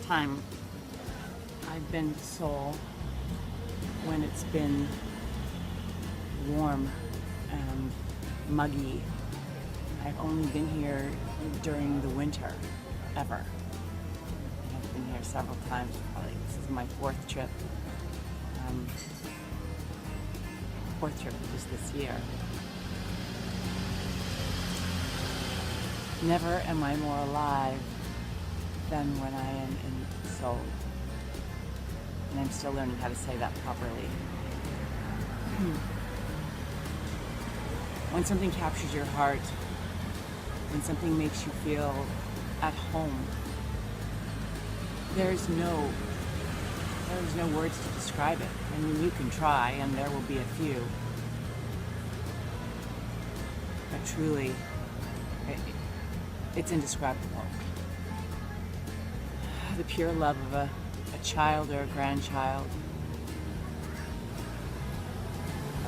time I've been to Seoul when it's been warm and muggy. I've only been here during the winter, ever. I've been here several times, probably this is my fourth trip. Fourth trip just this year. Never am I more alive than when I am in Seoul. And I'm still learning how to say that properly. When something captures your heart, when something makes you feel at home, there's no words to describe it. I mean, you can try, and there will be a few. But truly, it's indescribable. The pure love of a child or a grandchild,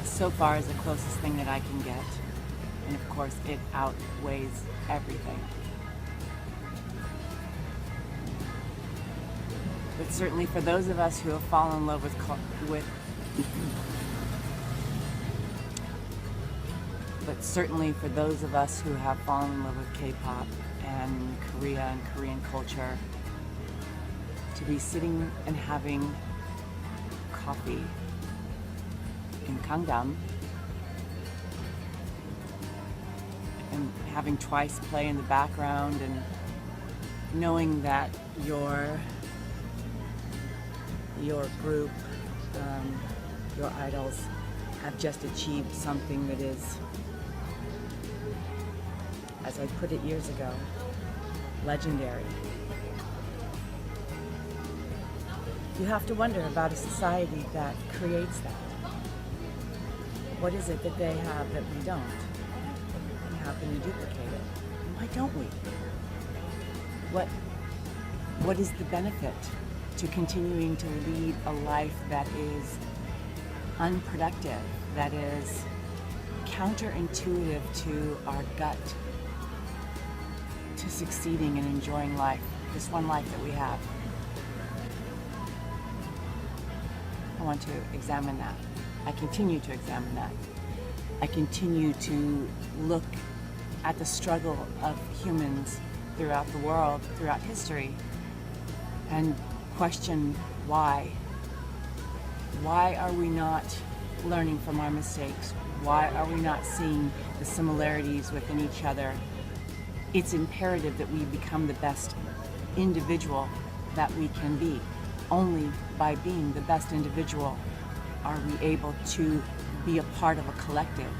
so far is the closest thing that I can get. And of course, it outweighs everything. But certainly for those of us who have fallen in love with K-pop and Korea and Korean culture, to be sitting and having coffee in Gangnam and having Twice play in the background and knowing that your group, your idols have just achieved something that is, as I put it years ago, legendary. You have to wonder about a society that creates that. What is it that they have that we don't? And how can we duplicate it? And why don't we? What is the benefit to continuing to lead a life that is unproductive, that is counterintuitive to our gut, to succeeding and enjoying life, this one life that we have? I want to examine that. I continue to examine that. I continue to look at the struggle of humans throughout the world, throughout history, and question why. Why are we not learning from our mistakes? Why are we not seeing the similarities within each other? It's imperative that we become the best individual that we can be. Only by being the best individual are we able to be a part of a collective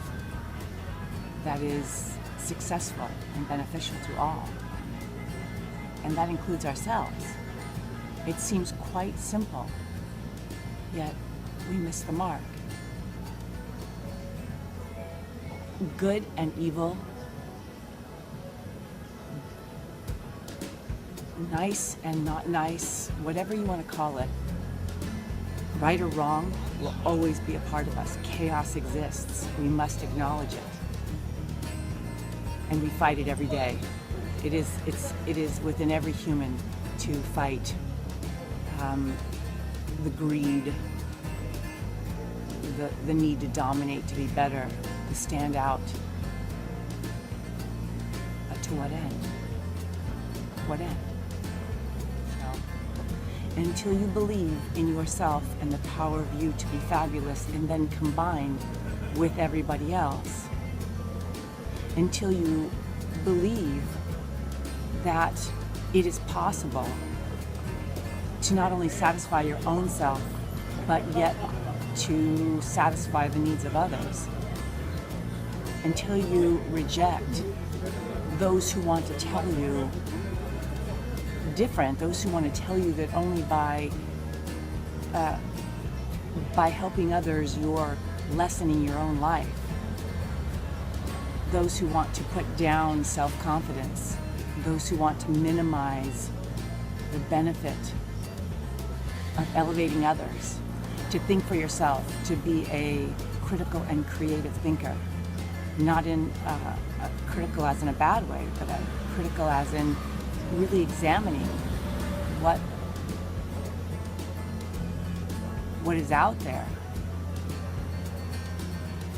that is successful and beneficial to all. And that includes ourselves. It seems quite simple, yet we miss the mark. Good and evil, nice and not nice, whatever you want to call it, right or wrong, will always be a part of us. Chaos exists. We must acknowledge it. And we fight it every day. It is within every human to fight the greed, the need to dominate, to be better, to stand out. But to what end? What end? Until you believe in yourself and the power of you to be fabulous and then combined with everybody else, until you believe that it is possible to not only satisfy your own self, but yet to satisfy the needs of others, until you reject those who want to tell you different, those who want to tell you that only by helping others you're lessening your own life, those who want to put down self-confidence, those who want to minimize the benefit of elevating others, to think for yourself, to be a critical and creative thinker, not in critical as in a bad way, but critical as in really examining what what is out there.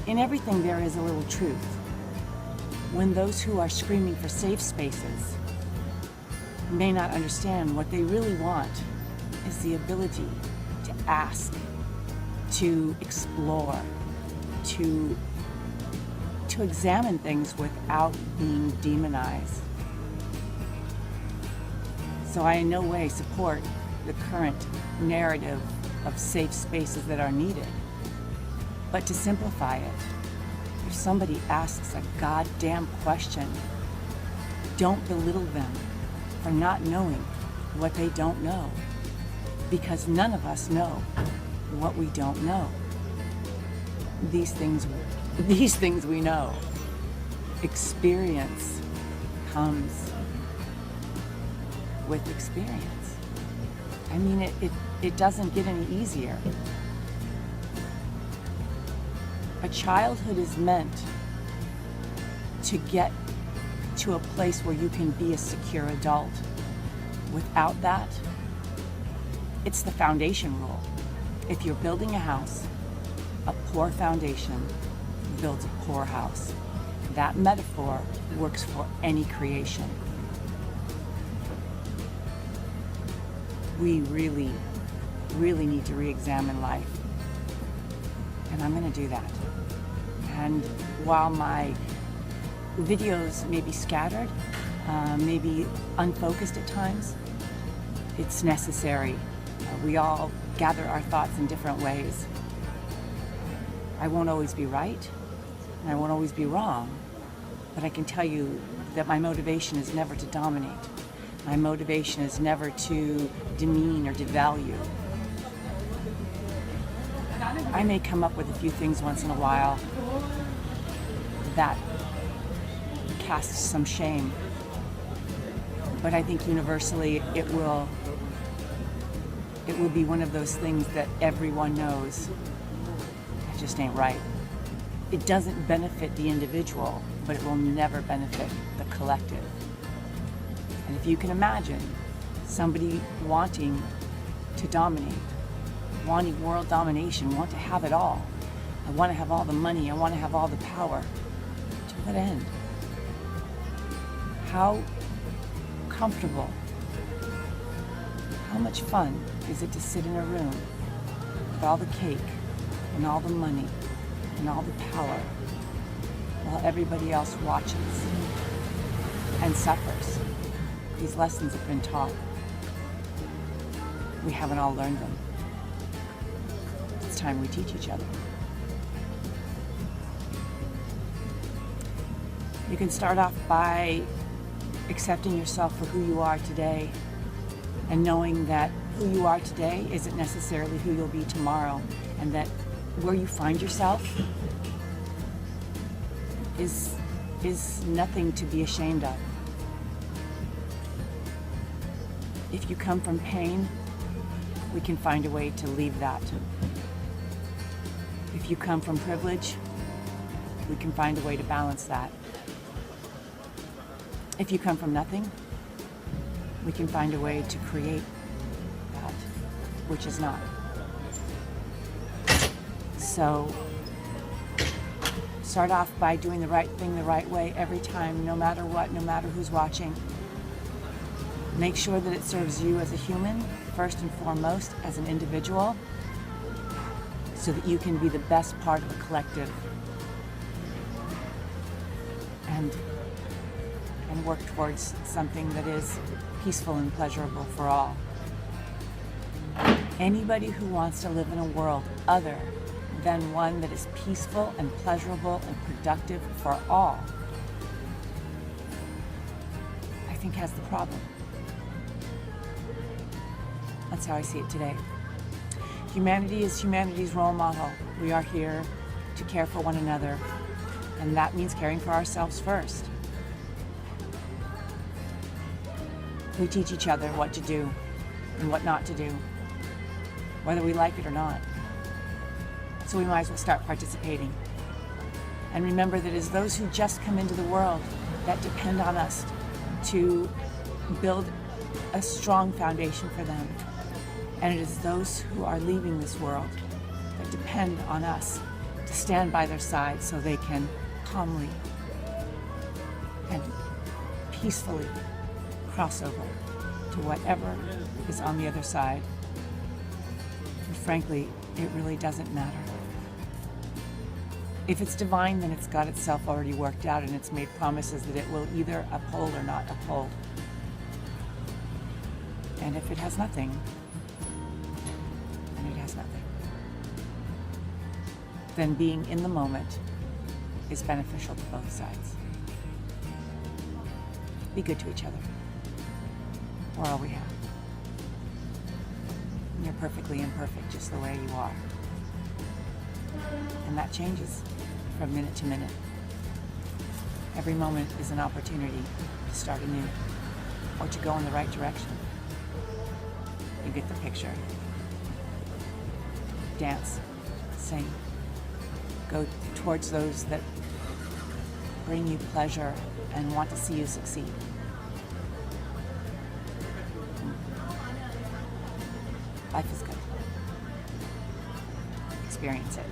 In everything there is a little truth. When those who are screaming for safe spaces may not understand, what they really want is the ability to ask, to explore, to examine things without being demonized. So I in no way support the current narrative of safe spaces that are needed. But to simplify it, if somebody asks a goddamn question, don't belittle them for not knowing what they don't know, because none of us know what we don't know. These things we know. Experience comes with experience. I mean, it doesn't get any easier. A childhood is meant to get to a place where you can be a secure adult. Without that, it's the foundation rule. If you're building a house, a poor foundation builds a poor house. That metaphor works for any creation. We really, really need to re-examine life. And I'm going to do that. And while my videos may be scattered, maybe unfocused at times, it's necessary. We all gather our thoughts in different ways. I won't always be right, and I won't always be wrong, but I can tell you that my motivation is never to dominate. My motivation is never to demean or devalue. I may come up with a few things once in a while that cast some shame, but I think universally it will be one of those things that everyone knows it just ain't right. It doesn't benefit the individual, but it will never benefit the collective. And if you can imagine somebody wanting to dominate, wanting world domination, want to have it all. I want to have all the money, I want to have all the power. To what end? How comfortable, how much fun is it to sit in a room with all the cake and all the money and all the power while everybody else watches and suffers? These lessons have been taught. We haven't all learned them. It's time we teach each other. You can start off by accepting yourself for who you are today and knowing that who you are today isn't necessarily who you'll be tomorrow, and that where you find yourself is nothing to be ashamed of. If you come from pain, we can find a way to leave that. If you come from privilege, we can find a way to balance that. If you come from nothing, we can find a way to create that which is not. So start off by doing the right thing the right way every time, no matter what, no matter who's watching. Make sure that it serves you as a human, first and foremost, as an individual, so that you can be the best part of a collective and work towards something that is peaceful and pleasurable for all. Anybody who wants to live in a world other than one that is peaceful and pleasurable and productive for all, I think has the problem. That's how I see it today. Humanity is humanity's role model. We are here to care for one another, and that means caring for ourselves first. We teach each other what to do and what not to do, whether we like it or not. So we might as well start participating. And remember that it's those who just come into the world that depend on us to build a strong foundation for them. And it is those who are leaving this world that depend on us to stand by their side so they can calmly and peacefully cross over to whatever is on the other side. And frankly, it really doesn't matter. If it's divine, then it's got itself already worked out, and it's made promises that it will either uphold or not uphold. And if it has nothing, then it has nothing. Then being in the moment is beneficial to both sides. Be good to each other. We're all we have. And you're perfectly imperfect just the way you are. And that changes from minute to minute. Every moment is an opportunity to start anew or to go in the right direction. You get the picture. Dance, sing, go towards those that bring you pleasure and want to see you succeed. Life is good. Experience it.